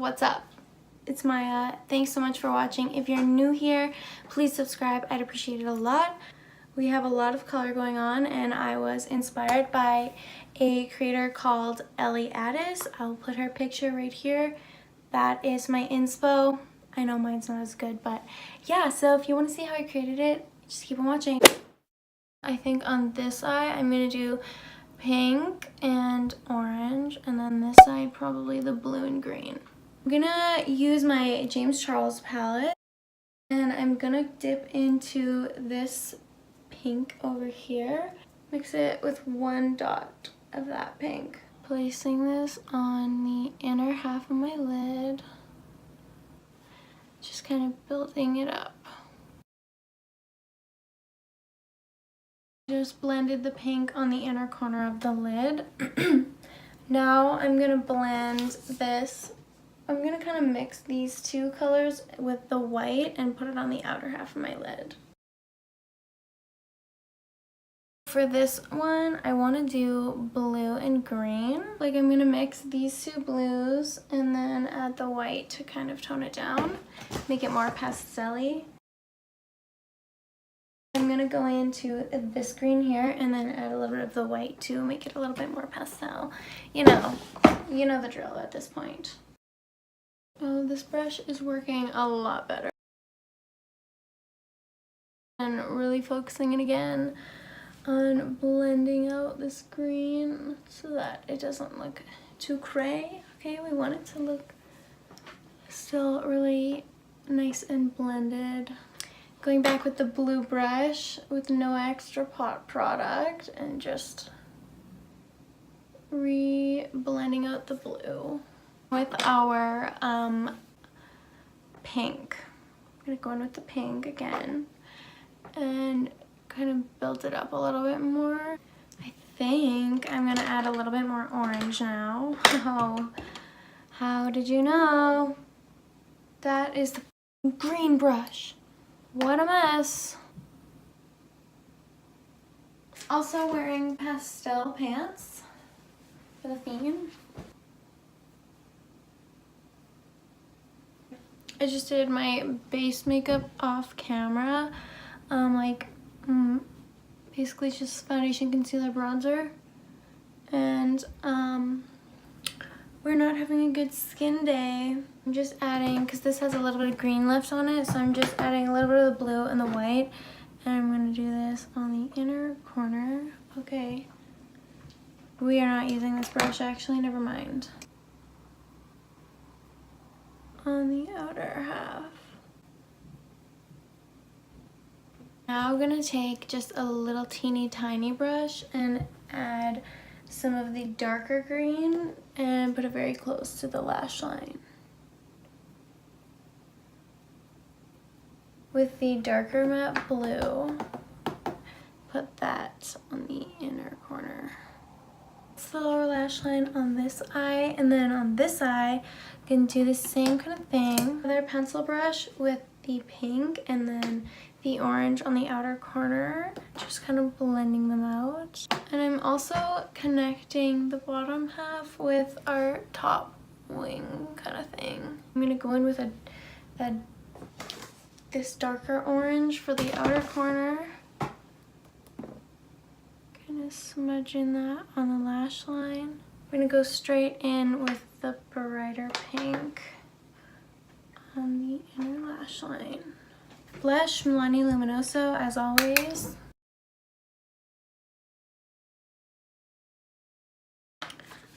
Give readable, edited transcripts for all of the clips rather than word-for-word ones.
what's up? It's Maya. Thanks so much for watching. If you're new here, please subscribe. I'd appreciate it a lot. We have a lot of color going on, and I was inspired by a creator called ELLIE'S. I'll put her picture right here. That is my inspo. I know mine's not as good, but yeah, so if you want to see how I created it, just keep on watching. I think on this eye, I'm going to do pink and orange, and then this side probably the blue and green. I'm gonna use my James Charles palette, and I'm gonna dip into this pink over here, mix it with one dot of that pink. Placing this on the inner half of my lid, just kind of building it up. Just blended the pink on the inner corner of the lid. Now I'm gonna blend this. I'm gonna kind of mix these two colors with the white and put it on the outer half of my lid. For this one, I want to do blue and green. Like, I'm gonna mix these two blues and then add the white to kind of tone it down, make it more pastel-y. I'm gonna go into this green here and then add a little bit of the white to make it a little bit more pastel. You know the drill at this point. Oh, this brush is working a lot better. And really focusing it again on blending out this green so that it doesn't look too cray. Okay, we want it to look still really nice and blended. Going back with the blue brush with no extra pot product and just blending out the blue with our pink. I'm gonna go in with the pink again and kind of build it up a little bit more. I think I'm gonna add a little bit more orange now. Oh, how did you know? That is the green brush. What a mess. Also wearing pastel pants for the theme. I just did my base makeup off camera. Basically just foundation, concealer, bronzer. And we're not having a good skin day. I'm just adding, because this has a little bit of green left on it, so I'm just adding a little bit of the blue and the white. And I'm going to do this on the inner corner. Okay. We are not using this brush, actually, never mind. On the outer half. Now I'm going to take just a little teeny tiny brush and add some of the darker green and put it very close to the lash line. With the darker matte blue, put that on the inner corner. It's the lower lash line on this eye, and then on this eye, you can do the same kind of thing. Another pencil brush with the pink and then the orange on the outer corner, just kind of blending them out. And I'm also connecting the bottom half with our top wing kind of thing. I'm gonna go in with this darker orange for the outer corner. Kind of smudging that on the lash line. I'm gonna go straight in with the brighter pink on the inner lash line. Blush Milani Luminoso, as always.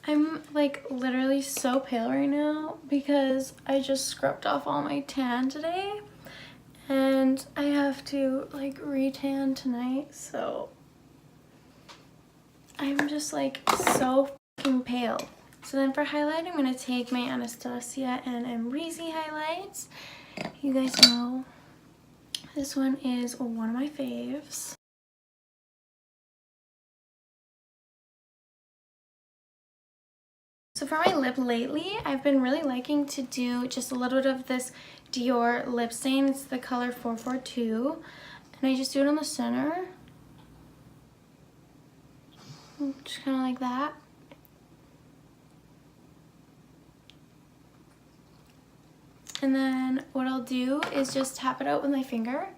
I'm like literally so pale right now because I just scrubbed off all my tan today. And I have to like re-tan tonight, so I'm just like so fucking pale. So then for highlight, I'm gonna take my Anastasia and Amrezy highlights. You guys know this one is one of my faves. So for my lip lately, I've been really liking to do just a little bit of this Dior lip stain. It's the color 442. And I just do it on the center. Just kind of like that. And then what I'll do is just tap it out with my finger.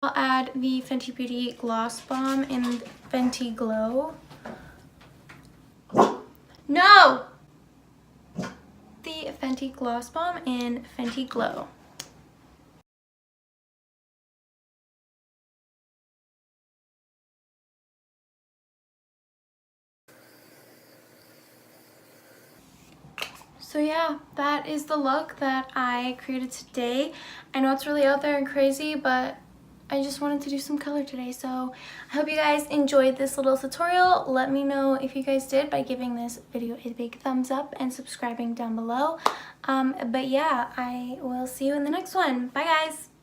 I'll add the Fenty Beauty Gloss Bomb in Fenty Glow. No! The Fenty Gloss Bomb in Fenty Glow. So yeah, that is the look that I created today. I know it's really out there and crazy, but I just wanted to do some color today. So I hope you guys enjoyed this little tutorial. Let me know if you guys did by giving this video a big thumbs up and subscribing down below. But yeah, I will see you in the next one. Bye guys!